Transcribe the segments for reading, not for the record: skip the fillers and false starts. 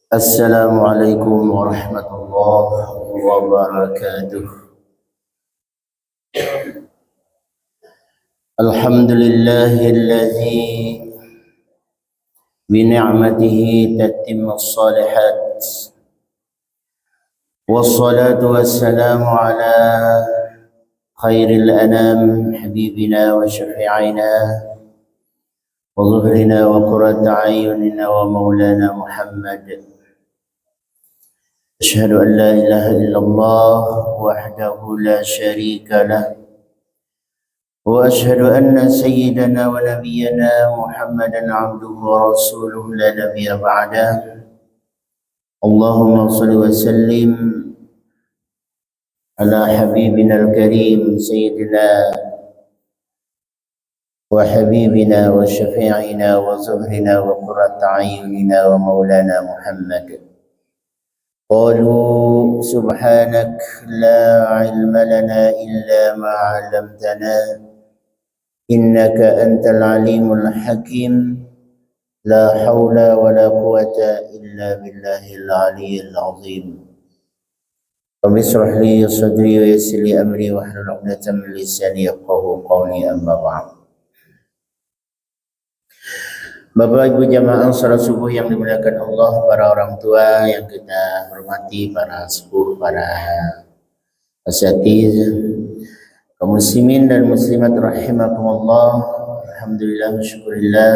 Assalamualaikum warahmatullahi wabarakatuh. Alhamdulillahilladzi bi ni'matihi tatimmus shalihat. Wassalatu wassalamu ala khairil anam habibina wa syafi'ina wa zuhrina wa qurrata a'yunina wa maulana Muhammad. Asyhadu an la ilaha illallah wahdahu la syarika lah wa asyhadu anna sayyidana wa nabiyyana Muhammadan abduhu wa rasuluhu la nabiyya ba'dah. Allahumma salli wa sallim ala habibina al-karim sayyidina wa habibina wa syafi'ina wa zuhrina wa qurrata a'yunina wa maulana Muhammad. قالوا سبحانك لا علم لنا إلا ما علمتنا إنك أنت العليم الحكيم لا حول ولا قوة إلا بالله العلي العظيم. رب اشرح لي صدري ويسر لي أمري واحلل عقدة من لساني يفقهوا قولي أما بعد. Bapak Ibu jamaah salat subuh yang dimuliakan Allah, para orang tua yang kita hormati, para sepuh, para asatiz, kaum muslimin dan muslimat rahimakumullah. Alhamdulillah, syukurillah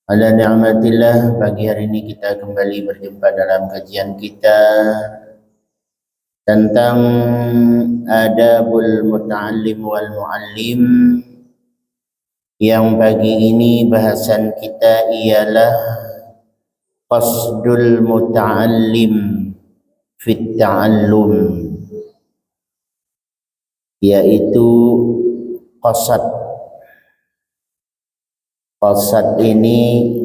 ala ni'matillah. Pagi hari ini kita kembali berjumpa dalam kajian kita tentang adabul muta'allim wal mu'allim. Yang pagi ini bahasan kita ialah qasdul muta'allim fit ta'allum, yaitu qasad. Qasad ini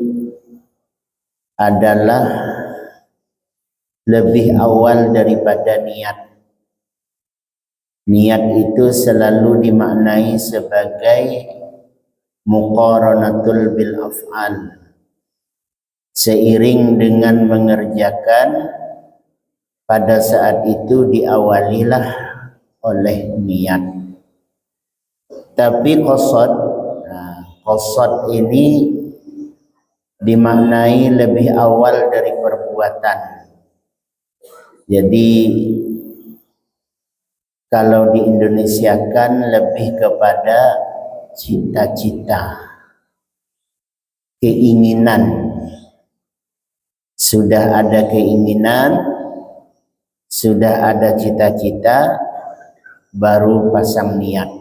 adalah lebih awal daripada niat. Niat itu selalu dimaknai sebagai muqaranatul bil af'al, seiring dengan mengerjakan, pada saat itu diawalilah oleh niat. Tapi qasad ini dimaknai lebih awal dari perbuatan. Jadi kalau diindonesiakan lebih kepada cita-cita, keinginan. Sudah ada keinginan, sudah ada cita-cita, baru pasang niat.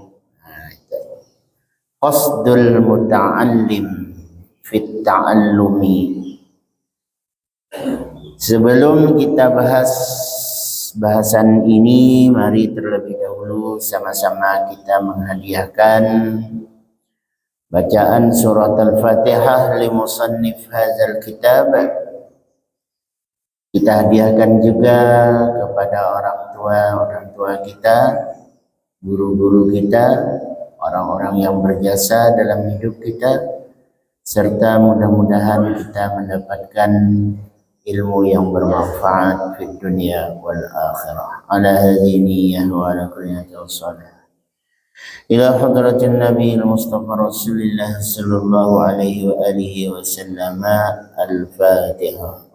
Qasdul muta'allim fit ta'allumi. Sebelum kita bahas bahasan ini, mari terlebih dahulu sama-sama kita menghadiahkan bacaan surat Al-Fatihah li musannif hadzal kitab. Kita hadiahkan juga kepada orang tua kita, guru-guru kita, orang-orang yang berjasa dalam hidup kita, serta mudah-mudahan kita mendapatkan ilmu yang bermanfaat di dunia wal akhirah. Ala hadhihi niyyah wa ala kulli tawassul ila hadratin nabiyil mustafa rasulillah sallallahu alaihi wa alihi wasallam. Al-Fatihah.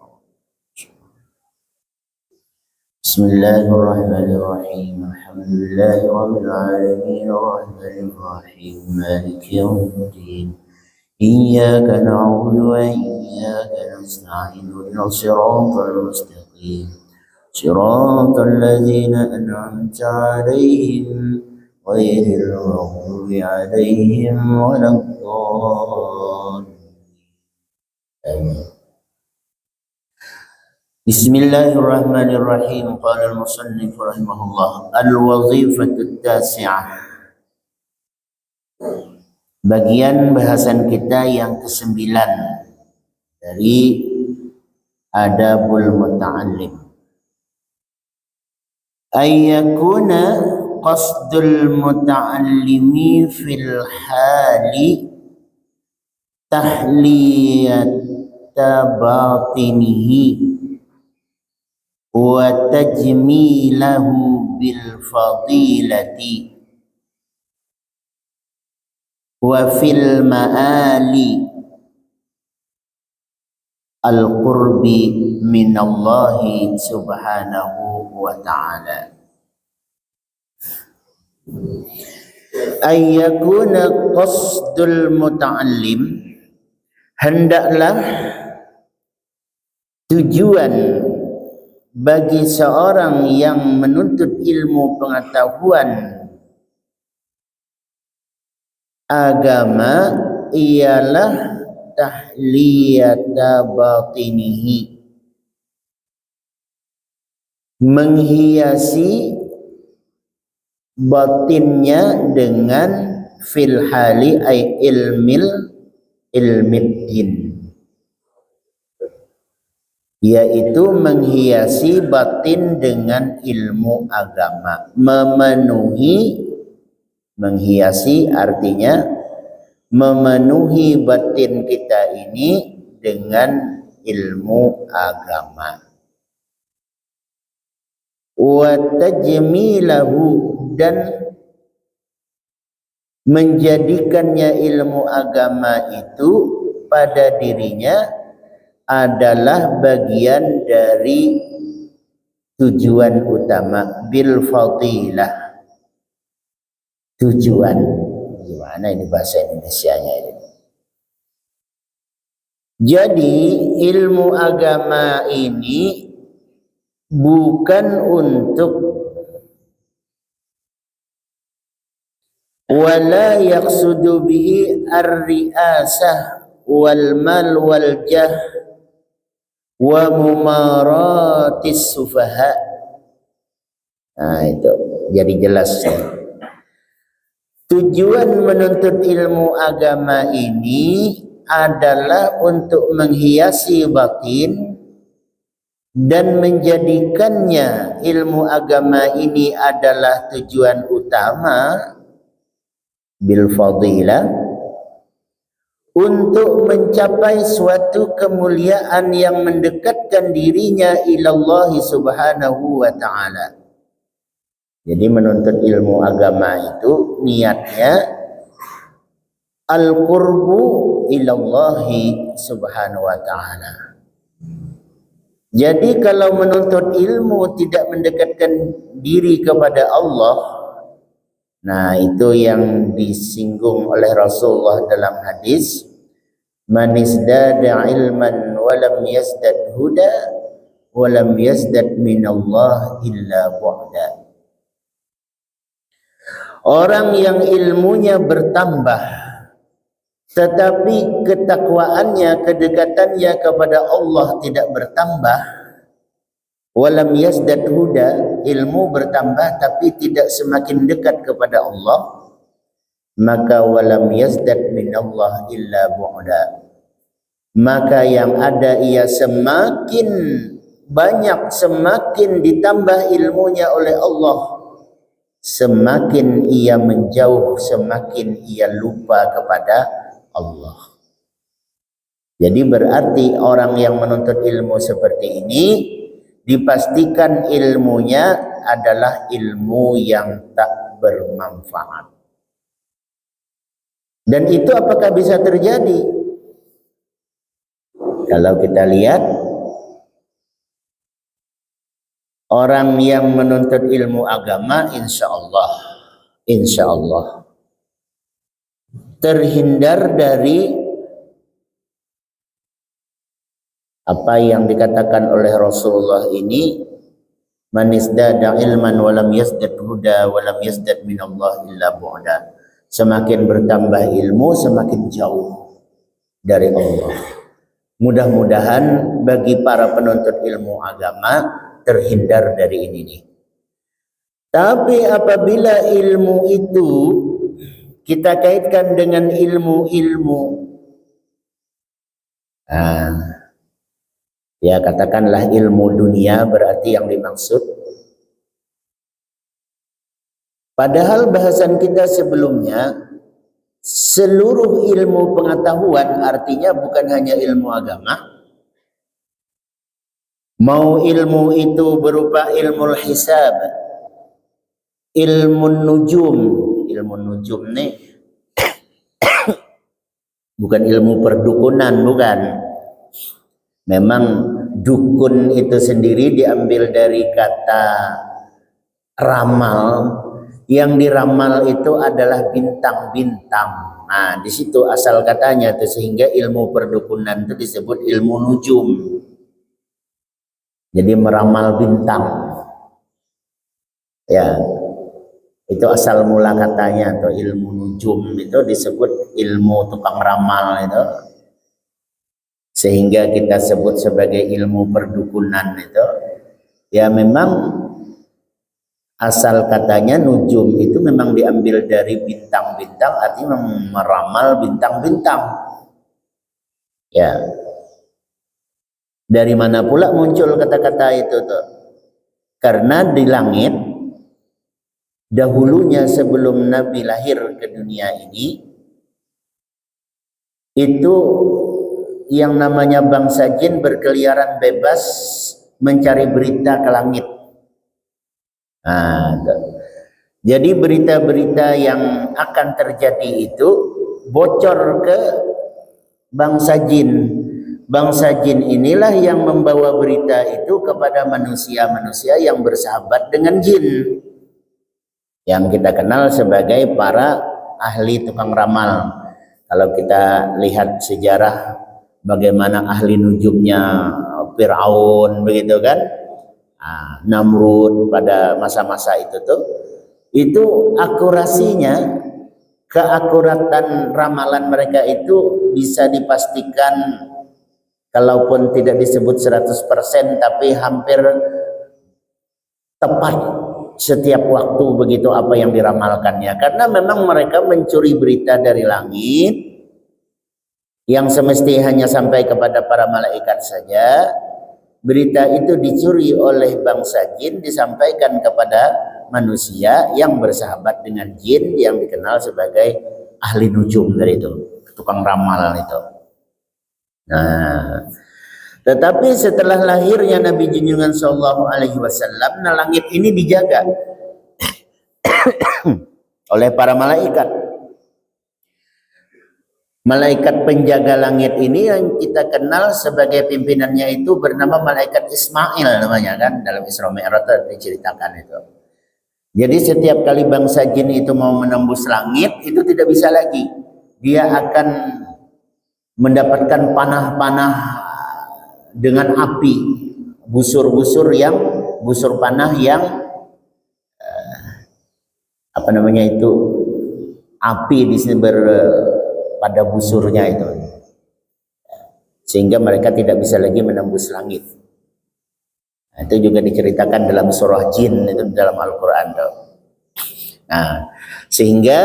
Bismillahirrahmanirrahim. Alhamdulillahi rabbil alamin arrahmanir rahim maliki yaumiddin. إياك نعبد وإياك نستعين اهدنا الصراط المستقيم صراط الذين أنعمت عليهم غير المغضوب عليهم ولا الضالين. آمين. Bismillahirrahmanirrahim. Qala al-musannif rahimahullah, al-wazifatu at-tasi'ah. Bagian bahasan kita yang ke-9 dari adabul muta'allim. Ayyakuna qasdul muta'allimi fil hali tahliyata batinihi wa tajmilahu bil fadilati wa fil ma'ali al-qurbi minallahi subhanahu wa ta'ala. Ayyakuna qasdul muta'allim, hendaklah tujuan bagi seorang yang menuntut ilmu pengetahuan agama ialah tahliyata batinihi, menghiasi batinnya dengan fil hali ay ilmiddin, yaitu menghiasi batin dengan ilmu agama, menghiasi artinya memenuhi batin kita ini dengan ilmu agama. Wa tajmilahu, dan menjadikannya ilmu agama itu pada dirinya adalah bagian dari tujuan utama, bil fadilah. Tujuan, gimana ini bahasa Indonesianya ini? Jadi ilmu agama ini bukan untuk wala yaqsudu bihi ar-ri'asah wal mal wal jah wa mumaratis sufaha. Nah itu jadi jelas. Tujuan menuntut ilmu agama ini adalah untuk menghiasi batin dan menjadikannya ilmu agama ini adalah tujuan utama bil fadilah, untuk mencapai suatu kemuliaan yang mendekatkan dirinya ilallah subhanahu wa ta'ala. Jadi menuntut ilmu agama itu niatnya al-qurbu ilallahi subhanahu wa ta'ala. Jadi kalau menuntut ilmu tidak mendekatkan diri kepada Allah, nah itu yang disinggung oleh Rasulullah dalam hadis, man izdada ilman walam yazdad huda walam yazdad minallah illa bu'da. Orang yang ilmunya bertambah tetapi ketakwaannya, kedekatannya kepada Allah tidak bertambah, walam yazdad huda, ilmu bertambah tapi tidak semakin dekat kepada Allah, maka walam yazdad minallah illa bu'da, maka yang ada ia semakin banyak, semakin ditambah ilmunya oleh Allah, semakin ia menjauh, semakin ia lupa kepada Allah. Jadi berarti orang yang menuntut ilmu seperti ini dipastikan ilmunya adalah ilmu yang tak bermanfaat. Dan itu apakah bisa terjadi? Kalau kita lihat orang yang menuntut ilmu agama, insya Allah terhindar dari apa yang dikatakan oleh Rasulullah ini, man izdada ilman walam yazdad huda walam yazdad minallah illa bu'da. Semakin bertambah ilmu, semakin jauh dari Allah. Mudah-mudahan bagi para penuntut ilmu agama terhindar dari ini nih. Tapi apabila ilmu itu kita kaitkan dengan ilmu-ilmu, ya katakanlah ilmu dunia, berarti yang dimaksud Padahal bahasan kita sebelumnya, seluruh ilmu pengetahuan artinya bukan hanya ilmu agama. Mau ilmu itu berupa ilmu hisab, ilmu nujum. Ilmu nujum nih bukan ilmu perdukunan, bukan. Memang dukun itu sendiri diambil dari kata ramal. Yang diramal itu adalah bintang-bintang. Nah, di situ asal katanya tuh, sehingga ilmu perdukunan itu disebut ilmu nujum. Jadi meramal bintang. Ya, itu asal mula katanya tuh, ilmu nujum itu disebut ilmu tukang ramal itu. Sehingga kita sebut sebagai ilmu perdukunan itu. Ya memang asal katanya nujum itu memang diambil dari bintang-bintang, artinya meramal bintang-bintang. Ya. Dari mana pula muncul kata-kata itu tuh? Karena di langit dahulunya sebelum Nabi lahir ke dunia ini, itu yang namanya bangsa jin berkeliaran bebas mencari berita ke langit. Nah, jadi berita-berita yang akan terjadi itu bocor ke bangsa jin. Bangsa jin inilah yang membawa berita itu kepada manusia-manusia yang bersahabat dengan jin, yang kita kenal sebagai para ahli tukang ramal. Kalau kita lihat sejarah bagaimana ahli nujumnya Fir'aun, begitu kan, Namrud pada masa-masa itu tuh, itu akurasinya, keakuratan ramalan mereka itu bisa dipastikan, kalaupun tidak disebut 100%, tapi hampir tepat setiap waktu begitu apa yang diramalkannya. Karena memang mereka mencuri berita dari langit yang semestinya hanya sampai kepada para malaikat saja. Berita itu dicuri oleh bangsa jin, disampaikan kepada manusia yang bersahabat dengan jin, yang dikenal sebagai ahli nujum dari itu, tukang ramal itu. Nah, tetapi setelah lahirnya Nabi Junjungan Sallallahu Alaihi Wasallam, nah langit ini dijaga oleh para malaikat. Malaikat penjaga langit ini yang kita kenal sebagai pimpinannya itu bernama malaikat Ismail namanya kan, dalam Isra Mi'raj diceritakan itu. Jadi setiap kali bangsa jin itu mau menembus langit itu tidak bisa lagi. Dia akan mendapatkan panah-panah dengan api, busur-busur panah yang apa namanya itu, api di sini pada busurnya itu, sehingga mereka tidak bisa lagi menembus langit. Nah, itu juga diceritakan dalam surah Jin itu dalam Al-Quran. Nah, sehingga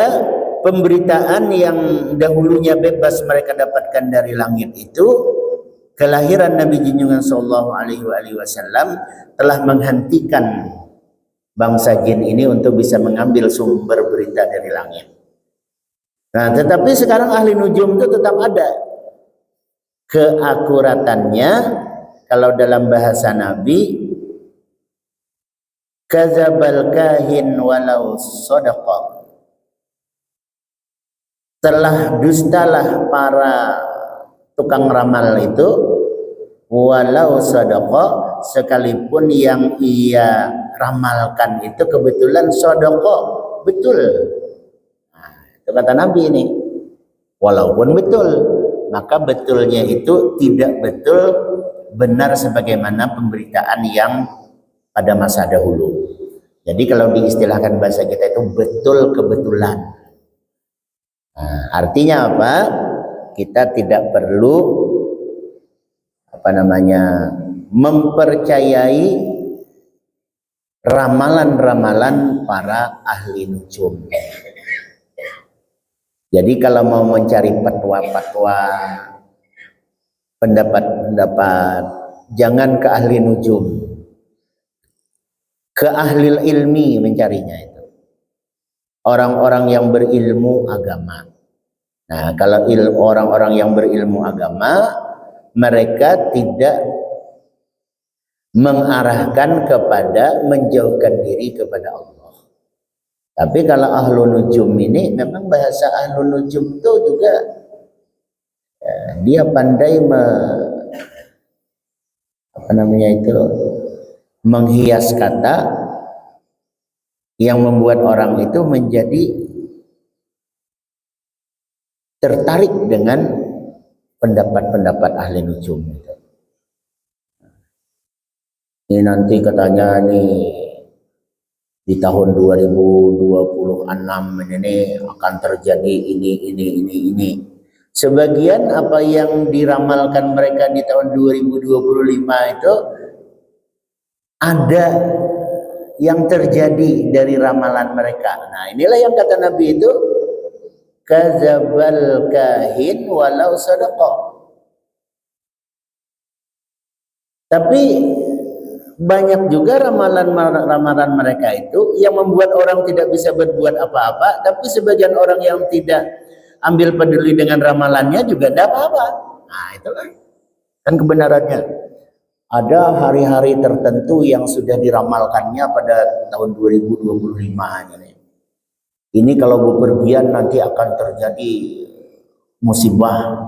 pemberitaan yang dahulunya bebas mereka dapatkan dari langit itu, kelahiran Nabi Junjungan Sallallahu Alaihi Wasallam telah menghentikan bangsa jin ini untuk bisa mengambil sumber berita dari langit. Nah, tetapi sekarang ahli nujum itu tetap ada keakuratannya. Kalau dalam bahasa Nabi, kadzabal kahin walau shadaqa, telah dustalah para tukang ramal itu walau shadaqa, sekalipun yang ia ramalkan itu kebetulan shadaqa, betul. Itu kata Nabi ini, walaupun betul, maka betulnya itu tidak betul benar sebagaimana pemberitaan yang pada masa dahulu. Jadi kalau diistilahkan bahasa kita itu betul kebetulan. Nah, artinya apa? Kita tidak perlu mempercayai ramalan-ramalan para ahli nujum. Jadi kalau mau mencari fatwa-fatwa, pendapat-pendapat, jangan ke ahli nujum, ke ahli ilmi mencarinya itu. orang-orang yang berilmu agama. Nah, kalau orang-orang yang berilmu agama, mereka tidak mengarahkan kepada menjauhkan diri kepada Allah. Tapi kalau ahlu nujum ini, memang bahasa ahlu nujum itu juga dia pandai menghias kata yang membuat orang itu menjadi tertarik dengan pendapat-pendapat ahli nujum itu. Ini nanti katanya nih di tahun 2026 ini akan terjadi ini. Sebagian apa yang diramalkan mereka di tahun 2025 itu ada yang terjadi dari ramalan mereka. Nah, inilah yang kata Nabi itu, kadzabal kahin walau sadaqa. Tapi banyak juga ramalan mereka itu yang membuat orang tidak bisa berbuat apa-apa, tapi sebagian orang yang tidak ambil peduli dengan ramalannya juga tidak apa-apa. Nah, itulah kan kebenarannya. Ada hari-hari tertentu yang sudah diramalkannya pada tahun 2025 ini. Ini kalau bepergian nanti akan terjadi musibah,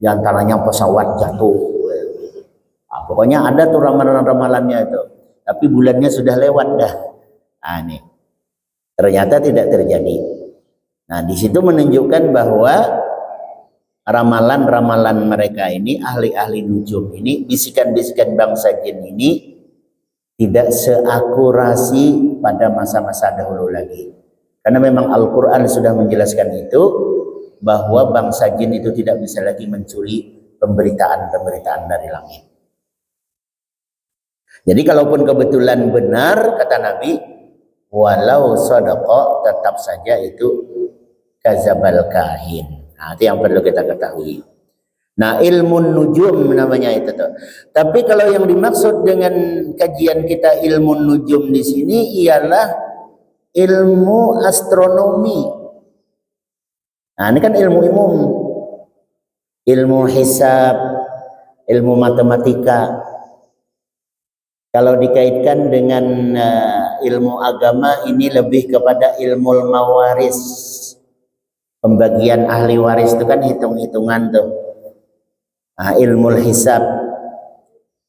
diantaranya pesawat jatuh. Nah, pokoknya ada tuh ramalan-ramalannya itu. Tapi bulannya sudah lewat dah. Nah, ini ternyata tidak terjadi. Nah, di situ menunjukkan bahwa ramalan-ramalan mereka ini, ahli-ahli nujum ini, bisikan-bisikan bangsa jin ini tidak seakurasi pada masa-masa dahulu lagi. Karena memang Al-Quran sudah menjelaskan itu, bahwa bangsa jin itu tidak bisa lagi mencuri pemberitaan-pemberitaan dari langit. Jadi kalaupun kebetulan benar, kata Nabi, walau sadaqa, tetap saja itu kadzabal kahin. Nah, itu yang perlu kita ketahui. Nah, ilmu nujum namanya itu tuh. Tapi kalau yang dimaksud dengan kajian kita ilmu nujum di sini ialah ilmu astronomi. Nah, ini kan ilmu umum, ilmu hisab, ilmu matematika. Kalau dikaitkan dengan ilmu agama, ini lebih kepada ilmu mawaris. Pembagian ahli waris itu kan hitung-hitungan tuh. Nah, ilmu hisab.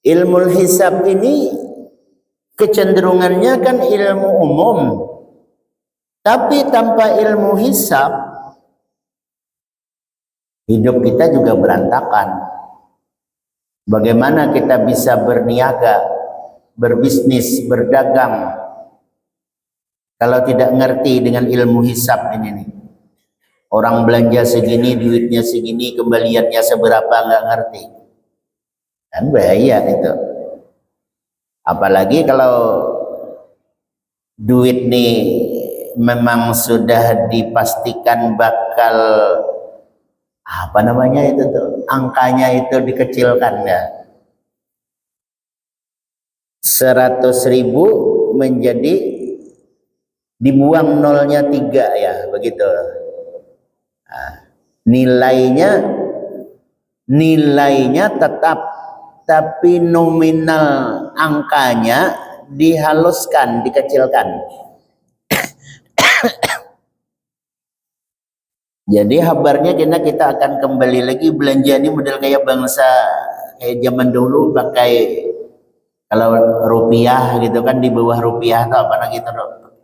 Ilmu hisab ini kecenderungannya kan ilmu umum. Tapi tanpa ilmu hisab, hidup kita juga berantakan. Bagaimana kita bisa berniaga, berbisnis, berdagang, kalau tidak ngerti dengan ilmu hisab ini nih. Orang belanja segini, duitnya segini, kembaliannya seberapa, nggak ngerti. Kan bahaya itu. Apalagi kalau duit nih memang sudah dipastikan bakal angkanya itu dikecilkan ya. 100.000 menjadi dibuang nolnya 3 ya, begitu. Nah, nilainya tetap, tapi nominal angkanya dihaluskan, dikecilkan. Jadi kabarnya kita akan kembali lagi belanja ini model kayak bangsa kayak zaman dulu, pakai kalau rupiah gitu kan, di bawah rupiah atau apa gitu,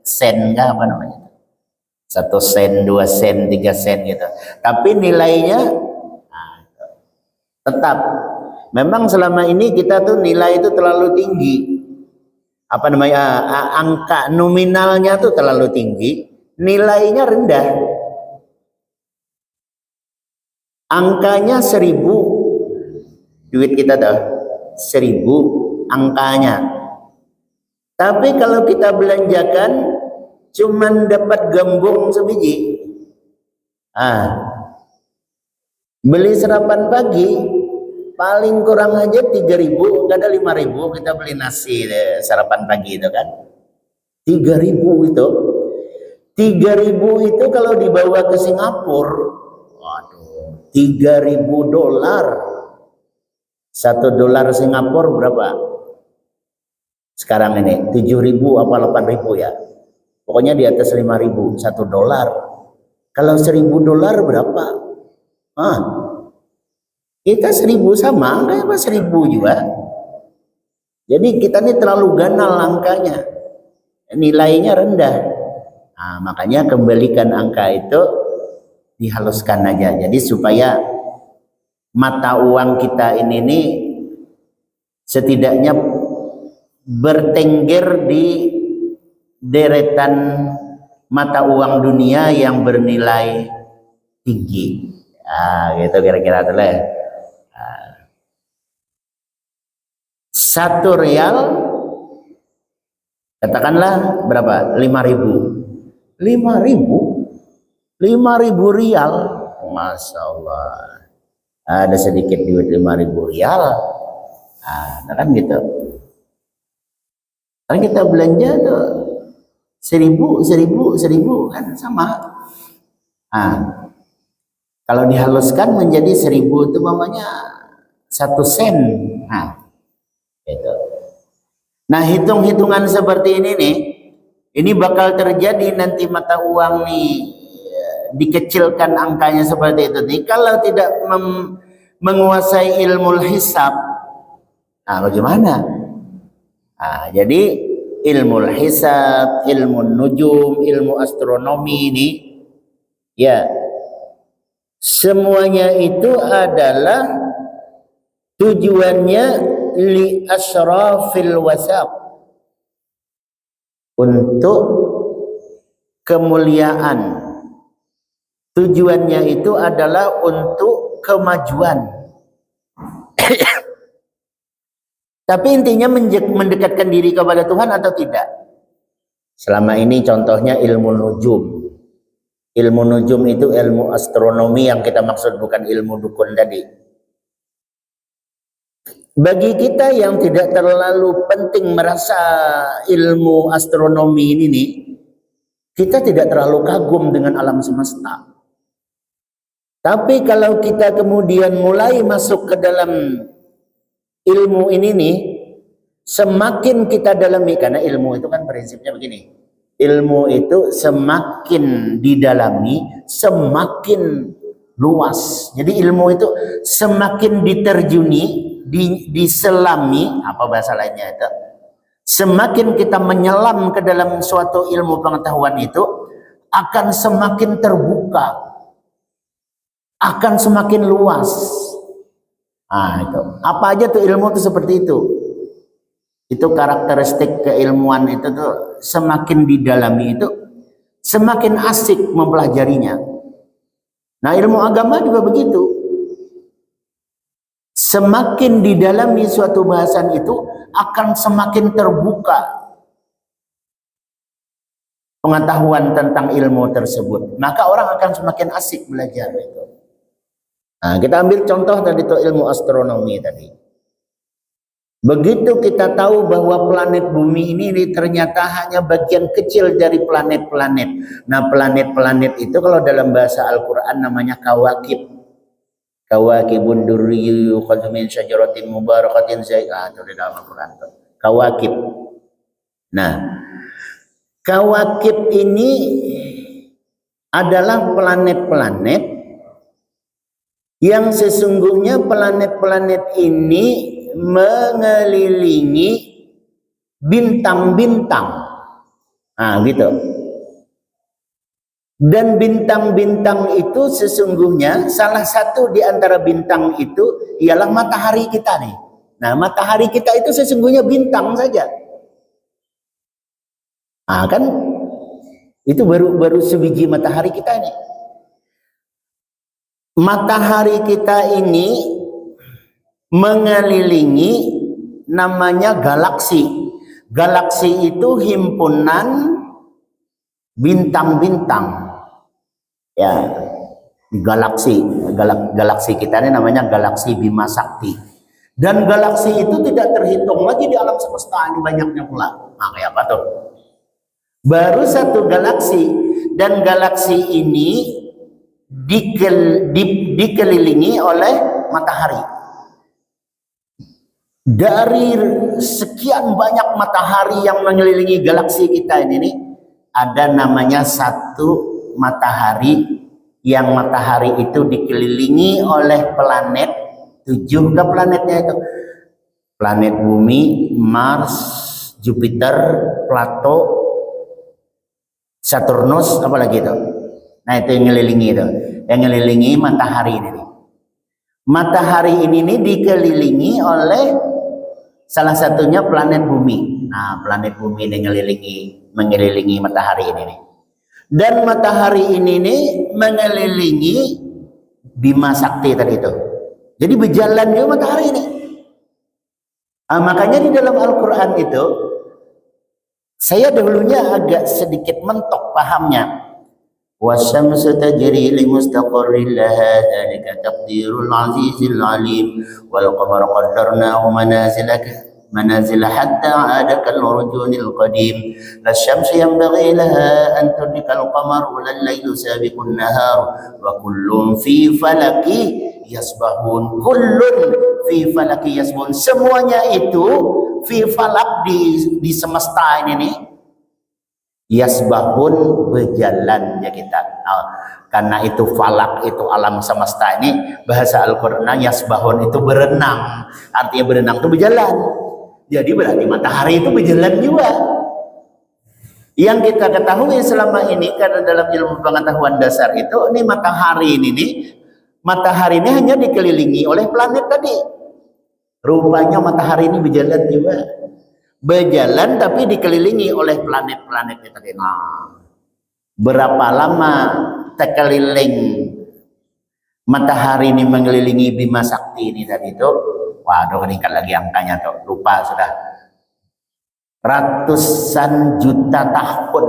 sen kah apa namanya, 1 sen, 2 sen, 3 sen gitu. Tapi nilainya tetap. Memang selama ini kita tuh nilai itu terlalu tinggi. Angka nominalnya tuh terlalu tinggi, nilainya rendah. Angkanya 1000, duit kita tuh 1000 angkanya. Tapi kalau kita belanjakan cuman dapat gambung sebiji. Beli sarapan pagi paling kurang aja 3.000, enggak ada 5.000 kita beli nasi sarapan pagi itu kan. 3.000 itu. 3.000 itu kalau dibawa ke Singapura, waduh, 3.000 dolar. $1 Singapura berapa? Sekarang ini 7.000 apa 8.000 ya? Pokoknya di atas 5.000, $1. Kalau $1.000 berapa? Kita 1.000 sama, enggak apa 1.000 juga. Jadi kita ini terlalu ganal angkanya, nilainya rendah. Makanya kembalikan angka itu, dihaluskan aja. Jadi supaya mata uang kita ini setidaknya bertengger di deretan mata uang dunia yang bernilai tinggi. Gitu kira-kira tuh lah. 1 rial katakanlah berapa? 5.000. 5.000 rial, Masya Allah, ada sedikit duit 5.000 rial. Kan gitu. Kan kita belanja tuh 1.000 kan sama. Kalau dihaluskan menjadi 1.000 itu namanya 1 sen. Gitu. Nah, hitung-hitungan seperti ini nih, ini bakal terjadi nanti mata uang nih dikecilkan angkanya seperti itu nih. Kalau tidak menguasai ilmu hisab, bagaimana? Jadi ilmu hisab, ilmu nujum, ilmu astronomi ini, ya semuanya itu adalah tujuannya li asyrafil wasaq, untuk kemuliaan. Tujuannya itu adalah untuk kemajuan. Tapi intinya mendekatkan diri kepada Tuhan atau tidak? Selama ini contohnya ilmu nujum. Ilmu nujum itu ilmu astronomi yang kita maksud, bukan ilmu dukun tadi. Bagi kita yang tidak terlalu penting merasa ilmu astronomi ini nih, kita tidak terlalu kagum dengan alam semesta. Tapi kalau kita kemudian mulai masuk ke dalam ilmu ini nih, semakin kita dalami, karena ilmu itu kan prinsipnya begini, ilmu itu semakin didalami semakin luas. Jadi ilmu itu semakin diterjuni, diselami, apa bahasa lainnya itu, semakin kita menyelam ke dalam suatu ilmu pengetahuan itu akan semakin terbuka, akan semakin luas. Itu apa aja tuh ilmu itu seperti itu. Itu karakteristik keilmuan itu tuh, semakin didalami itu semakin asik mempelajarinya. Nah, ilmu agama juga begitu. Semakin didalami suatu bahasan itu akan semakin terbuka pengetahuan tentang ilmu tersebut. Maka orang akan semakin asik belajar itu. Nah, kita ambil contoh tadi itu ilmu astronomi tadi. Begitu kita tahu bahwa planet bumi ini ternyata hanya bagian kecil dari planet-planet. Nah, planet-planet itu kalau dalam bahasa Al-Quran namanya kawakib. Kawakibun durriyu min syajaratin mubarakatin zai'ah, itu di dalam Al-Quran. Kawakib. Nah, kawakib ini adalah planet-planet yang sesungguhnya planet-planet ini mengelilingi bintang-bintang. Gitu. Dan bintang-bintang itu sesungguhnya salah satu di antara bintang itu ialah matahari kita nih. Nah, matahari kita itu sesungguhnya bintang saja. Kan itu baru sebiji matahari kita ini. Matahari kita ini mengelilingi namanya galaksi. Galaksi itu himpunan bintang-bintang. Ya, galaksi kita ini namanya galaksi Bima Sakti. Dan galaksi itu tidak terhitung lagi di alam semesta, ini banyaknya pula. Kayak apa tuh? Baru satu galaksi dan galaksi ini dikelilingi oleh matahari. Dari sekian banyak matahari yang mengelilingi galaksi kita ini ada namanya satu matahari, yang matahari itu dikelilingi oleh planet, 7 ke planetnya itu. Planet Bumi, Mars, Jupiter, Plato, Saturnus, apa lagi itu? Nah, itu yang ngelilingi itu. Yang ngelilingi matahari ini. Matahari ini dikelilingi oleh salah satunya planet Bumi. Nah, planet Bumi ini mengelilingi matahari ini. Dan matahari ini mengelilingi Bima Sakti tadi itu. Jadi berjalan juga matahari ini. Makanya di dalam Al-Quran itu, saya dahulunya agak sedikit mentok pahamnya. Wasyamsu tajri li mustaqarrin laha dzalika taqdirul azizil alim wal qamara qaddarnahu manazila hatta ada kal urjunil qadim lasyamsu yanbaghi laha an tudrikal qamar wal lailu sabiqun nahar wa kullun fi falaki yasbahun. Kullun fi falaki yasbahun, semuanya itu fi falak, di semesta ini yasbahun, berjalan ya kita. Karena itu falak, itu alam semesta ini, bahasa Al-Quran yasbahun itu berenang, artinya berenang itu berjalan. Jadi berarti matahari itu berjalan juga. Yang kita ketahui selama ini karena dalam ilmu pengetahuan dasar itu, ini matahari ini hanya dikelilingi oleh planet tadi. Rupanya matahari ini berjalan juga. Berjalan tapi dikelilingi oleh planet-planet itu tadi. Nah, berapa lama terkeliling matahari ini mengelilingi Bima Sakti ini tadi itu? Waduh, meningkat lagi angkanya tuh, lupa sudah. Ratusan juta tahun.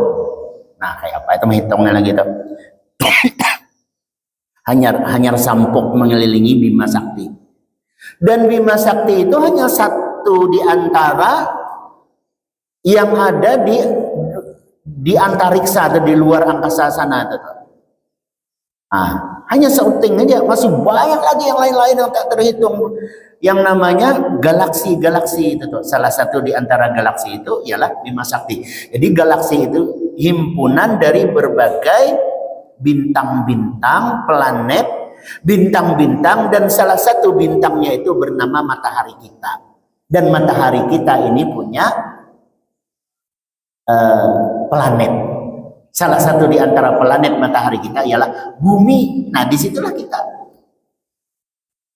Nah, kayak apa itu menghitungnya lagi tuh? hanya sampuk mengelilingi Bima Sakti. Dan Bima Sakti itu hanya satu di antara yang ada di antariksa atau di luar angkasa sana. Nah, hanya seuting aja, masih banyak lagi yang lain-lain yang tak terhitung, yang namanya galaksi-galaksi itu tuh. Salah satu di antara galaksi itu ialah Bima Sakti. Jadi galaksi itu himpunan dari berbagai bintang-bintang, planet, bintang-bintang, dan salah satu bintangnya itu bernama matahari kita. Dan matahari kita ini punya planet. Salah satu di antara planet matahari kita ialah bumi. Nah, disitulah kita.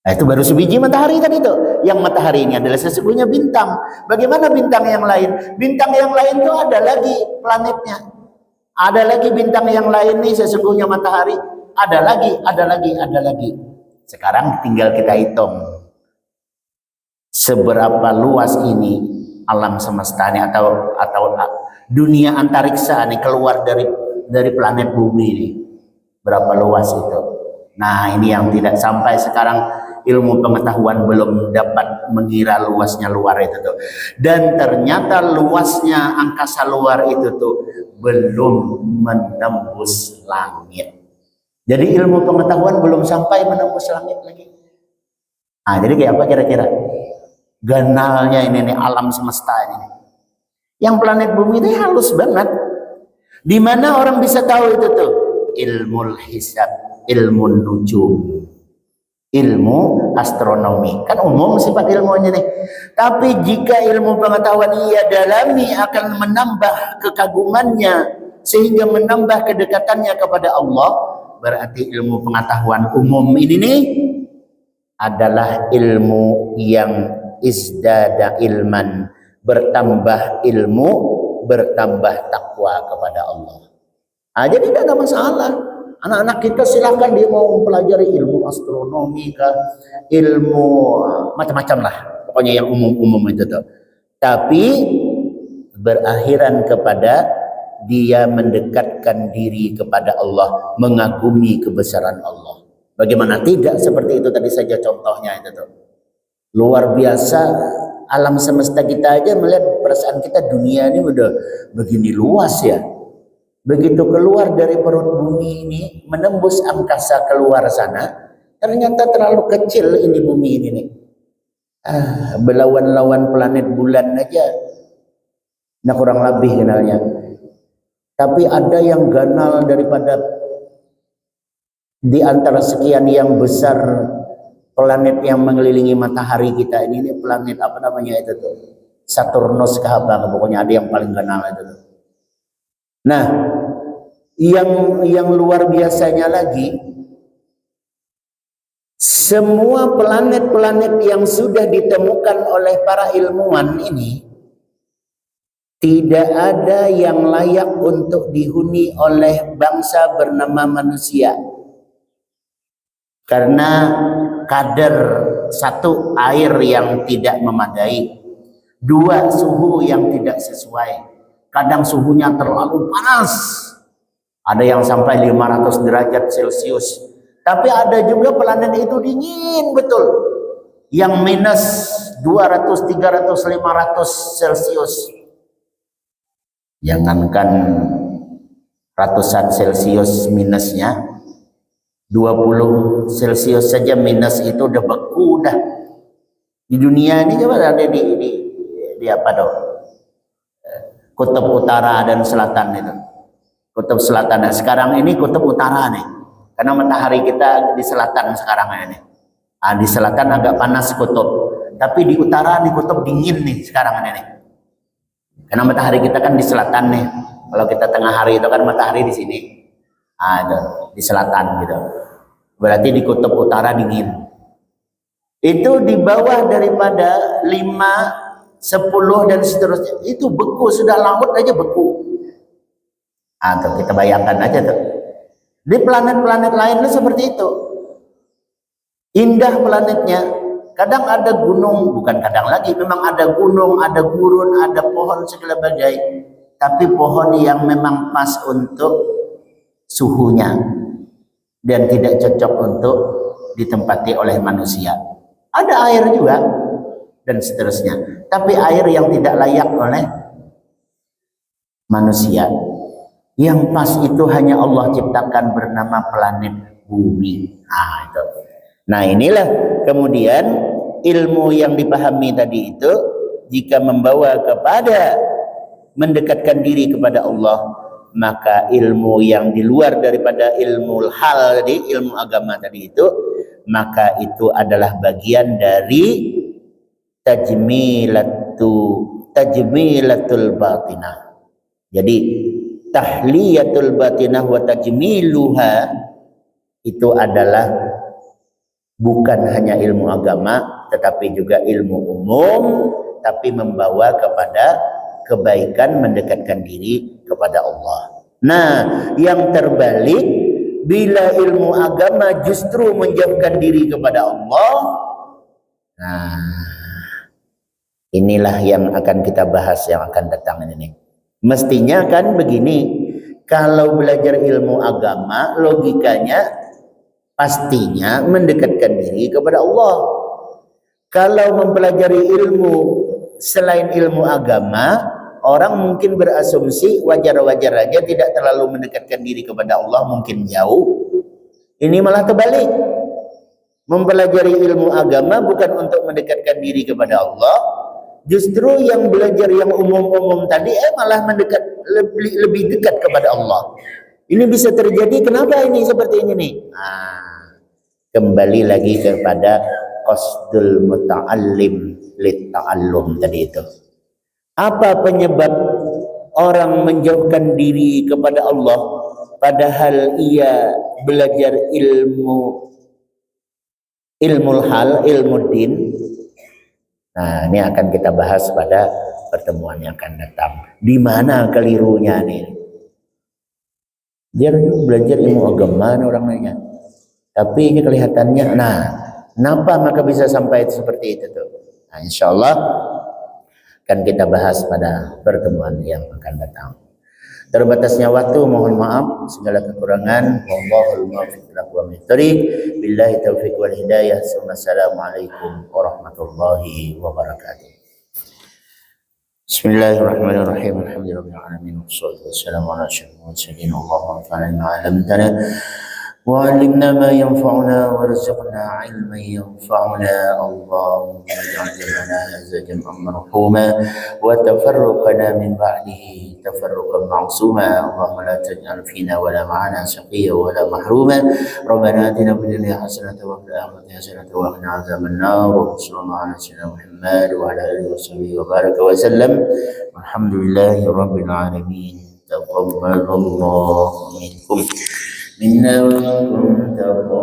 Nah, itu baru sebiji matahari tadi itu. Yang matahari ini adalah sesungguhnya bintang. Bagaimana bintang yang lain? Bintang yang lain itu ada lagi planetnya. Ada lagi bintang yang lain nih sesungguhnya matahari. Ada lagi. Sekarang tinggal kita hitung seberapa luas ini alam semesta ini atau dunia antariksa ini, keluar dari planet bumi ini, berapa luas itu. Nah, ini yang tidak sampai sekarang ilmu pengetahuan belum dapat mengira luasnya luar itu tuh. Dan ternyata luasnya angkasa luar itu tuh belum menembus langit. Jadi ilmu pengetahuan belum sampai menembus langit lagi. Nah, jadi kayak apa kira-kira ganalnya ini nih, alam semesta ini. Yang planet bumi itu halus banget. Di mana orang bisa tahu itu tuh? Ilmu hisab, ilmu nujum, ilmu astronomi. Kan umum sifat ilmunya nih. Tapi jika ilmu pengetahuan ia dalami akan menambah kekagumannya sehingga menambah kedekatannya kepada Allah. Berarti ilmu pengetahuan umum ini nih adalah ilmu yang izdada ilman, bertambah ilmu, bertambah takwa kepada Allah. Nah, jadi tidak ada masalah. Anak-anak kita silakan dia mau mempelajari ilmu astronomi, ilmu macam-macam lah. Pokoknya yang umum-umum itu tuh. Tapi berakhiran kepada dia mendekatkan diri kepada Allah, mengagumi kebesaran Allah. Bagaimana tidak seperti itu tadi saja contohnya itu tuh. Luar biasa. Alam semesta kita aja melihat perasaan kita, dunia ini udah begini luas ya. Begitu keluar dari perut bumi ini, menembus angkasa keluar sana, ternyata terlalu kecil ini bumi ini nih. Belawan-lawan planet bulan aja, nah kurang lebih kenalnya. Tapi ada yang ganal daripada di antara sekian yang besar planet yang mengelilingi matahari kita ini planet apa namanya itu tuh? Saturnus kah apa? Pokoknya ada yang paling ganal itu tuh. Nah, yang luar biasanya lagi, semua planet-planet yang sudah ditemukan oleh para ilmuwan ini tidak ada yang layak untuk dihuni oleh bangsa bernama manusia. Karena kadar satu, air yang tidak memadai, dua, suhu yang tidak sesuai. Kadang suhunya terlalu panas, ada yang sampai 500 derajat Celcius. Tapi ada juga planet itu dingin betul, yang minus 200, 300, 500 Celcius. Jangankan ratusan Celcius minusnya, 20 Celcius saja minus itu udah beku dah. Di dunia ini coba ada di apa dong? Kutub utara dan selatan itu. Kutub selatan. Nah, sekarang ini kutub utara nih. Karena matahari kita di selatan sekarang ini. Di selatan agak panas kutub. Tapi di utara di kutub dingin nih sekarang ini. Karena matahari kita kan di selatan nih. Kalau kita tengah hari itu kan matahari di sini. Itu di selatan gitu. Berarti di kutub utara dingin. Itu di bawah daripada 5, 10 dan seterusnya. Itu beku, sudah laut aja beku. Tuh, kita bayangkan aja tuh. Di planet-planet lain itu seperti itu. Indah planetnya. Kadang ada gunung, bukan kadang lagi, memang ada gunung, ada gurun, ada pohon segala bagai. Tapi pohon yang memang pas untuk suhunya dan tidak cocok untuk ditempati oleh manusia. Ada air juga dan seterusnya. Tapi air yang tidak layak oleh manusia. Yang pas itu hanya Allah ciptakan bernama planet bumi. Itu. Nah inilah kemudian ilmu yang dipahami tadi itu jika membawa kepada mendekatkan diri kepada Allah, maka ilmu yang di luar daripada ilmu hal tadi, ilmu agama tadi itu, maka itu adalah bagian dari tajmilatul batinah. Jadi tahliyatul batinah wa tajmiluha itu adalah bukan hanya ilmu agama, tetapi juga ilmu umum, tapi membawa kepada kebaikan, mendekatkan diri kepada Allah. Nah, yang terbalik, bila ilmu agama justru menjauhkan diri kepada Allah, nah, inilah yang akan kita bahas yang akan datang ini. Mestinya kan begini, kalau belajar ilmu agama, logikanya pastinya mendekatkan diri kepada Allah. Kalau mempelajari ilmu selain ilmu agama, orang mungkin berasumsi wajar-wajar aja, tidak terlalu mendekatkan diri kepada Allah, mungkin jauh. Ini malah terbalik. Mempelajari ilmu agama bukan untuk mendekatkan diri kepada Allah, justru yang belajar yang umum-umum tadi malah mendekat lebih dekat kepada Allah. Ini bisa terjadi, kenapa ini seperti ini nih? Kembali lagi kepada qasdul muta'allim litta'allum tadi itu. Apa penyebab orang menjauhkan diri kepada Allah padahal ia belajar ilmu hal, ilmu din? Nah, ini akan kita bahas pada pertemuan yang akan datang. Di mana kelirunya nih? Dia belajar ilmu agama orang lainnya. Tapi ini kelihatannya, nah, kenapa maka bisa sampai seperti itu tuh? Nah, insyaallah akan kita bahas pada pertemuan yang akan datang. Terbatasnya waktu, mohon maaf segala kekurangan. Wallahul muwaffiq ila aqwamit thoriq. Billahi taufiq wal hidayah. Assalamualaikum warahmatullahi wabarakatuh. Bismillahirrahmanirrahim. Alhamdulillahirabbil alamin wassalatu wassalamu ala asyrofil mursalin. Allahumma anfa'na bima 'allamtana وعلمنا ما ينفعنا وارزقنا علما ينفعنا. اللهم اجعل جمعنا هذا جمعا مرحوما وتفرقنا من بعده تفرقا معصوما. اللهم لا تجعل فينا ولا معنا شقيا ولا محروما. ربنا اتنا في الدنيا حسنه وفي الاخره حسنه وقنا عذاب النار. وصلى الله على سيدنا محمد وعلى اله وصحبه وبارك وسلم. والحمد لله رب العالمين. تقبل الله منكم منا ومنكم تقبل